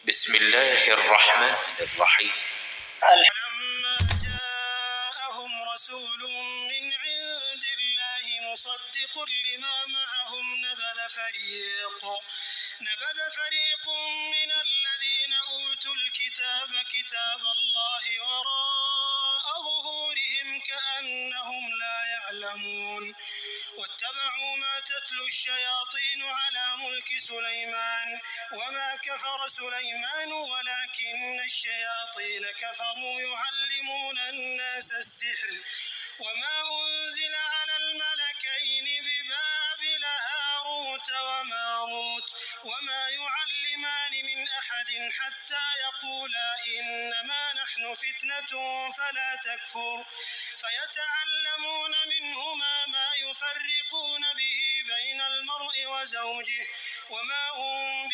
بسم الله الرحمن الرحيم. فلما جاءهم رسول من عند الله مصدق لما معهم نبذ فريق من الذين أوتوا الكتاب كتاب الله وراء ظهورهم كأنهم لا يعلمون واتبعوا ما تتلو الشياطين على ملك سليمان وما كفر سليمان ولكن الشياطين كفروا يعلمون الناس السحر وما أنزل على الملكين ببابل هاروت وماروت وما يعلمان من أحد حتى يقولا إنما نحن فتنة فلا تكفر فيتعلمون منهما ما يفرقون به بين المرء وزوجه وما هم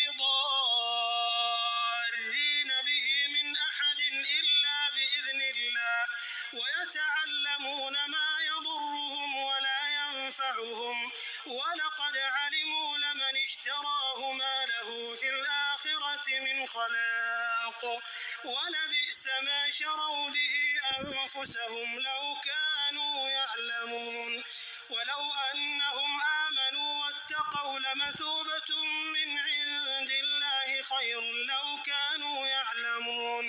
بضارين به من أحد إلا بإذن الله ويتعلمون ما يضرهم ولا ينفعهم ولقد علموا لمن اشتراه ما له في الآخرة من خلاق ولبئس ما شروا به أنفسهم لو كانوا يعلمون ولو أنهم آمنوا واتقوا لمثوبة من عند الله خير لو كانوا يعلمون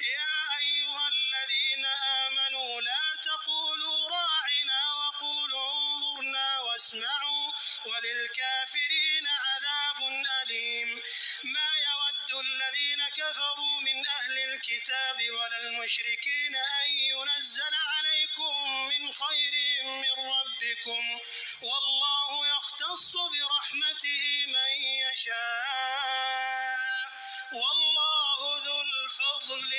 يا أيها الذين آمنوا لا تقولوا راعنا وقولوا انظرنا واسمعوا وللكافرين عذاب أليم ما يود الذين كفروا من أهل الكتاب ولا المشركين أن ينزل عليكم من خير من ربكم والله يختص برحمته من يشاء والله ذو الفضل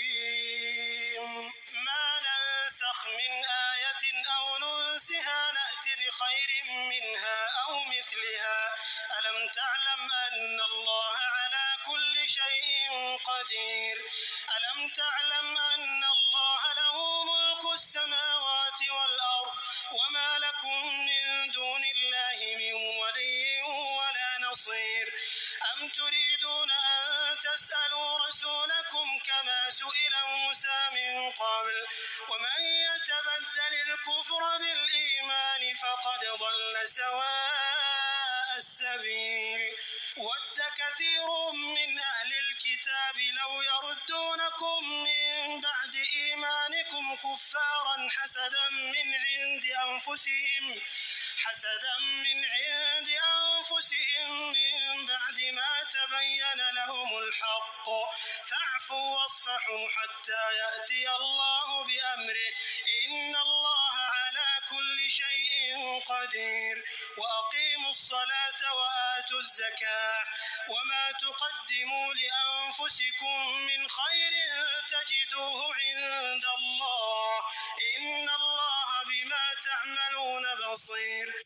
العظيم ما ننسخ من آية أو ننسها نأتي بخير منها أو مثلها ألم تعلم أن الله على كل شيء قدير ألم تعلم أن الله له ملك السماوات والأرض وما لكم من دون الله من ولي ولا نصير أم تريدون أن تسألوا رسولكم كما سئل موسى من قبل ومن يتبدل الكفر بالإيمان فقد ضل سواء السبيل ود كثير من أهل الكتاب لو يردونكم من بعد إيمانكم كفارا حسدا من عند أنفسهم من بعد ما تبين لهم الحق فاعفوا واصفحوا حتى يأتي الله بأمره إن الله على كل شيء قدير وأقيموا الصلاة وآتوا الزكاة وما تقدموا لأنفسكم من خير تجدوه عند الله إن الله بما تعملون بصير